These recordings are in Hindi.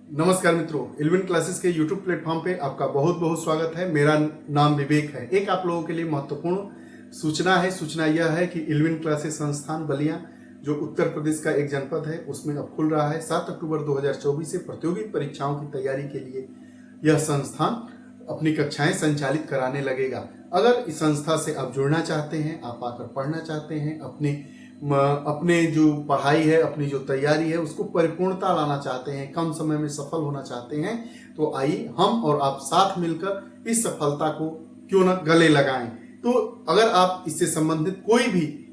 नमस्कार मित्रों, इलेवन क्लासेस के यूट्यूब प्लेटफॉर्म पे आपका बहुत बहुत स्वागत है। मेरा नाम विवेक है। एक आप लोगों के लिए महत्वपूर्ण सूचना है। सूचना यह है कि इलेवन क्लासेस संस्थान बलिया जो उत्तर प्रदेश का एक जनपद है उसमें अब खुल रहा है। 7 अक्टूबर 2024 से प्रतियोगी परीक्षाओं की तैयारी के लिए यह संस्थान अपनी कक्षाएं संचालित कराने लगेगा। अगर इस संस्था से आप जुड़ना चाहते हैं, आप आकर पढ़ना चाहते हैं, अपने जो पढ़ाई है, अपनी जो तैयारी है उसको परिपूर्णता लाना चाहते हैं, कम समय में सफल होना चाहते हैं, तो आइए हम और आप साथ मिलकर इस सफलता को क्यों न गले लगाएं। तो अगर आप इससे संबंधित कोई भी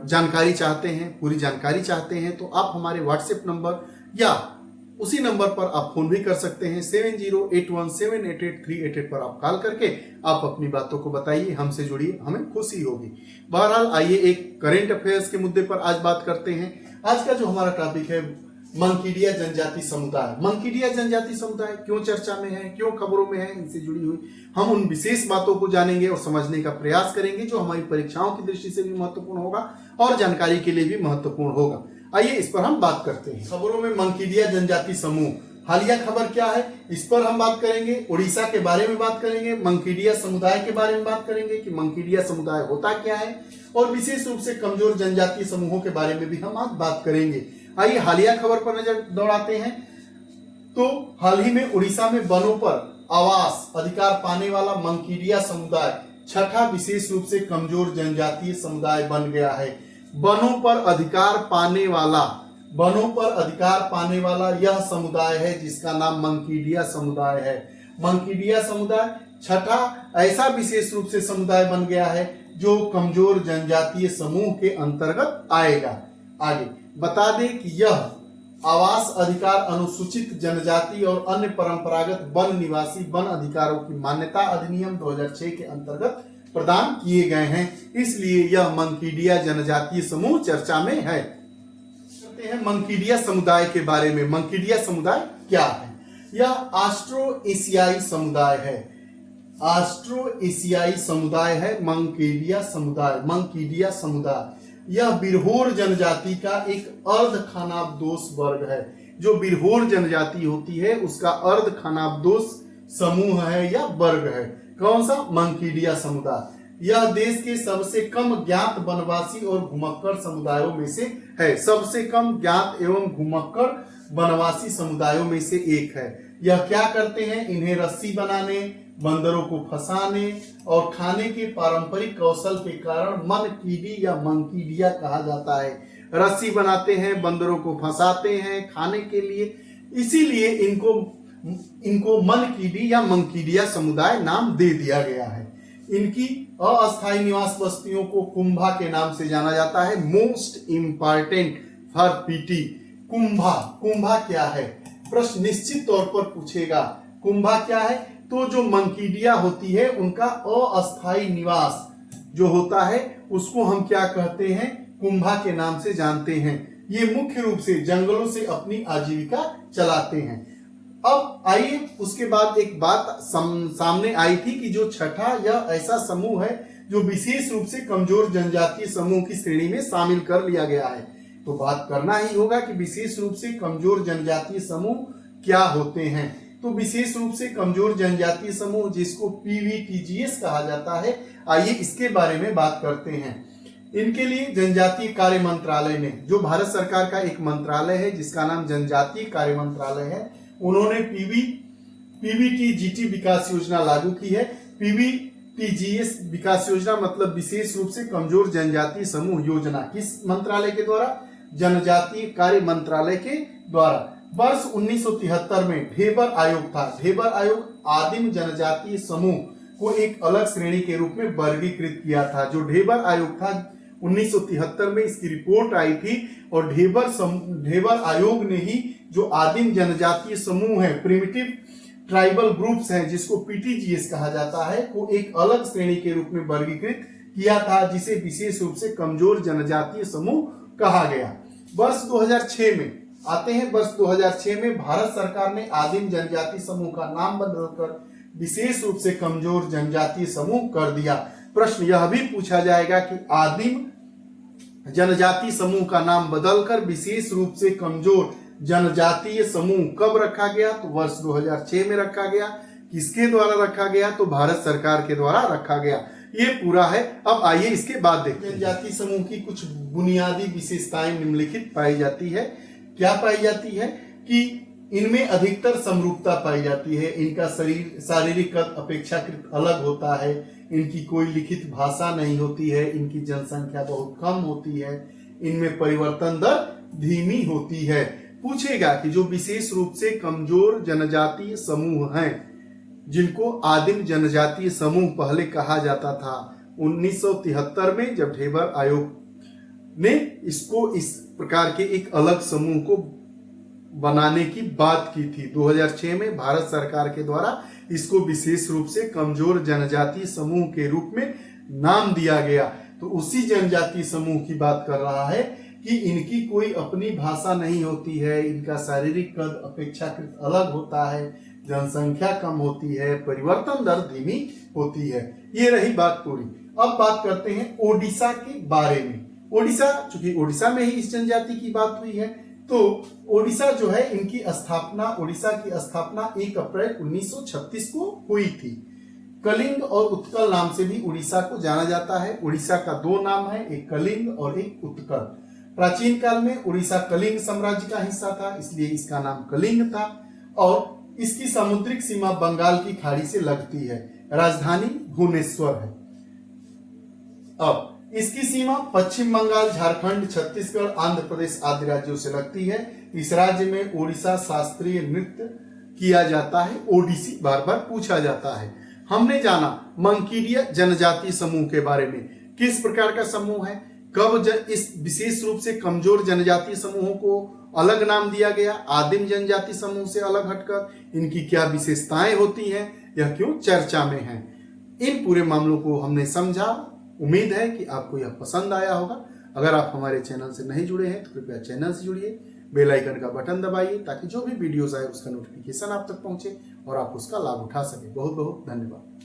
जानकारी चाहते हैं, पूरी जानकारी चाहते हैं, तो आप हमारे व्हाट्सएप नंबर या उसी नंबर पर आप फोन भी कर सकते हैं। 7081788388 पर आप कॉल करके आप अपनी बातों को बताइए, हमसे जुड़िए, हमें खुशी होगी। बहरहाल आइए एक करेंट अफेयर्स के मुद्दे पर आज बात करते हैं। आज का जो हमारा टॉपिक है मंकीडिया जनजाति समुदाय। मंकीडिया जनजाति समुदाय क्यों चर्चा में है, क्यों खबरों में है, इनसे जुड़ी हुई हम उन विशेष बातों को जानेंगे और समझने का प्रयास करेंगे जो हमारी परीक्षाओं की दृष्टि से भी महत्वपूर्ण होगा और जानकारी के लिए भी महत्वपूर्ण होगा। आइए इस पर हम बात करते हैं। खबरों में मंकीडिया जनजाति समूह, हालिया खबर क्या है, इस पर हम बात करेंगे। उड़ीसा के बारे में बात करेंगे, मंकीडिया समुदाय के बारे में बात करेंगे कि मंकीडिया समुदाय होता क्या है, और विशेष रूप से कमजोर जनजातीय समूहों के बारे में भी हम आज बात करेंगे। आइए हालिया खबर पर नजर दौड़ाते हैं। तो हाल ही में उड़ीसा में वनों पर आवास अधिकार पाने वाला मंकीडिया समुदाय छठा विशेष रूप से कमजोर जनजातीय समुदाय बन गया है। वनों पर अधिकार पाने वाला यह समुदाय है जिसका नाम मंकीडिया समुदाय है। मंकीडिया समुदाय छठा ऐसा विशेष रूप से समुदाय बन गया है जो कमजोर जनजातीय समूह के अंतर्गत आएगा। आगे बता दें कि यह आवास अधिकार अनुसूचित जनजाति और अन्य परंपरागत वन निवासी वन अधिकारों की मान्यता अधिनियम 2006 के अंतर्गत प्रदान किए गए हैं, इसलिए यह मंकीडिया जनजातीय समूह चर्चा में है। करते हैं मंकीडिया समुदाय के बारे में। मंकीडिया समुदाय क्या है? यह ऑस्ट्रो एशियाई समुदाय है। ऑस्ट्रो एशियाई समुदाय है मंकीडिया समुदाय। मंकीडिया समुदाय यह बिरहोर जनजाति का एक अर्ध खानाबदोश वर्ग है। जो बिरहोर जनजाति होती है उसका अर्ध खानाबदोश समूह है या वर्ग है। कौन सा? मंकीडिया समुदाय। यह देश के सबसे कम ज्ञात वनवासी और घुमक्कड़ समुदायों में से है। सबसे कम ज्ञात एवं घुमक्कड़ वनवासी समुदायों में से एक है। यह क्या करते हैं? इन्हें रस्सी बनाने, बंदरों को फंसाने और खाने के पारंपरिक कौशल के कारण मनकीडी या मंकीडिया कहा जाता है। रस्सी बनाते हैं, बंदरों को फंसाते हैं खाने के लिए, इसीलिए इनको मनकीडी या मंकीडिया समुदाय नाम दे दिया गया है। इनकी अस्थायी निवास बस्तियों को कुंभा के नाम से जाना जाता है। Most important for PT. Kumbha क्या है? प्रश्न निश्चित तौर पर पूछेगा। कुंभा क्या है? तो जो मंकीडिया होती है उनका अस्थायी निवास जो होता है उसको हम क्या कहते हैं? कुंभा के नाम से जानते हैं। ये मुख्य रूप से जंगलों से अपनी आजीविका चलाते हैं। अब आइए उसके बाद एक बात सामने आई थी कि जो छठा यह ऐसा समूह है जो विशेष रूप से कमजोर जनजातीय समूह की श्रेणी में शामिल कर लिया गया है। तो बात करना ही होगा कि विशेष रूप से कमजोर जनजातीय समूह क्या होते हैं। तो विशेष रूप से कमजोर जनजातीय समूह जिसको पीवीटीजीएस कहा जाता है, आइए इसके बारे में बात करते हैं। इनके लिए जनजातीय कार्य मंत्रालय ने, जो भारत सरकार का एक मंत्रालय है जिसका नाम जनजातीय कार्य मंत्रालय है, उन्होंने पीवीटीजीटी विकास योजना लागू की है। पीवीटीजीएस विकास योजना मतलब विशेष रूप से कमजोर जनजातीय समूह योजना किस मंत्रालय के द्वारा? जनजातीय कार्य मंत्रालय के द्वारा। वर्ष 1973 में ढेबर आयोग था। ढेबर आयोग आदिम जनजातीय समूह को एक अलग श्रेणी के रूप में वर्गीकृत किया था। जो ढेबर आयोग था 1973 में इसकी रिपोर्ट आई थी और ढेबर आयोग ने ही जो आदिम जनजातीय समूह है, प्रिमिटिव ट्राइबल ग्रुप्स हैं, जिसको पीटीजीएस कहा जाता है, को एक अलग श्रेणी के रूप में वर्गीकृत किया था, जिसे विशेष रूप से कमजोर जनजातीय समूह कहा गया। वर्ष 2006 में आते हैं। वर्ष 2006 में भारत सरकार ने आदिम जनजातीय समूह का नाम बदलकर विशेष रूप से कमजोर जनजातीय समूह कर दिया। प्रश्न यह भी पूछा जाएगा कि आदिम जनजाति समूह का नाम बदलकर विशेष रूप से कमजोर जनजातीय समूह कब रखा गया? तो वर्ष 2006 में रखा गया। किसके द्वारा रखा गया? तो भारत सरकार के द्वारा रखा गया। ये पूरा है। अब आइए इसके बाद देखते हैं। जनजातीय समूह की कुछ बुनियादी विशेषताएं निम्नलिखित पाई जाती है। क्या पाई जाती है? कि इनमें अधिकतर समरूपता पाई जाती है। इनका शारीरिक कद अपेक्षाकृत अलग होता है। इनकी कोई लिखित भाषा नहीं होती है। इनकी जनसंख्या बहुत कम होती है। इनमें परिवर्तन दर धीमी होती है। पूछेगा कि जो विशेष रूप से कमजोर जनजातीय समूह हैं, जिनको आदिम जनजातीय समूह पहले कहा जाता था, 1973 में जब ढेबर आयोग ने इसको इस प्रकार के एक अलग समूह को बनाने की बात की थी। 2006 में भारत सरकार के द्वारा इसको विशेष रूप से कमजोर जनजातीय समूह के रूप में नाम दिया गया। तो उसी जनजातीय समूह की बात कर रहा है कि इनकी कोई अपनी भाषा नहीं होती है। इनका शारीरिक कद अपेक्षाकृत अलग होता है। जनसंख्या कम होती है। परिवर्तन दर धीमी होती है। ये रही बात पूरी। अब बात करते हैं ओडिशा के बारे में। ओडिशा, चूंकि ओडिशा में ही इस जनजाति की बात हुई है, तो ओडिशा जो है, इनकी स्थापना, ओडिशा की स्थापना 1 अप्रैल 1936 को हुई थी। कलिंग और उत्कल नाम से भी उड़ीसा को जाना जाता है। उड़ीसा का 2 नाम है, एक कलिंग और एक उत्कल। प्राचीन काल में उड़ीसा कलिंग साम्राज्य का हिस्सा था, इसलिए इसका नाम कलिंग था। और इसकी समुद्रिक सीमा बंगाल की खाड़ी से लगती है। राजधानी भुवनेश्वर है। अब इसकी सीमा पश्चिम बंगाल, झारखंड, छत्तीसगढ़, आंध्र प्रदेश आदि राज्यों से लगती है। इस राज्य में ओडिशा शास्त्रीय नृत्य किया जाता है। ओडिसी बार बार पूछा जाता है। हमने जाना मंकीडिया जनजातीय समूह के बारे में। किस प्रकार का समूह है, कब इस विशेष रूप से कमजोर जनजातीय समूहों को अलग नाम दिया गया, आदिम जनजाति समूह से अलग हटकर, इनकी क्या विशेषताएं होती हैं, यह क्यों चर्चा में है। इन पूरे मामलों को हमने समझा। उम्मीद है कि आपको यह पसंद आया होगा। अगर आप हमारे चैनल से नहीं जुड़े हैं तो कृपया चैनल से जुड़िए, बेल आइकन का बटन दबाइए ताकि जो भी वीडियोस आए उसका नोटिफिकेशन आप तक पहुंचे और आप उसका लाभ उठा सके। बहुत बहुत धन्यवाद।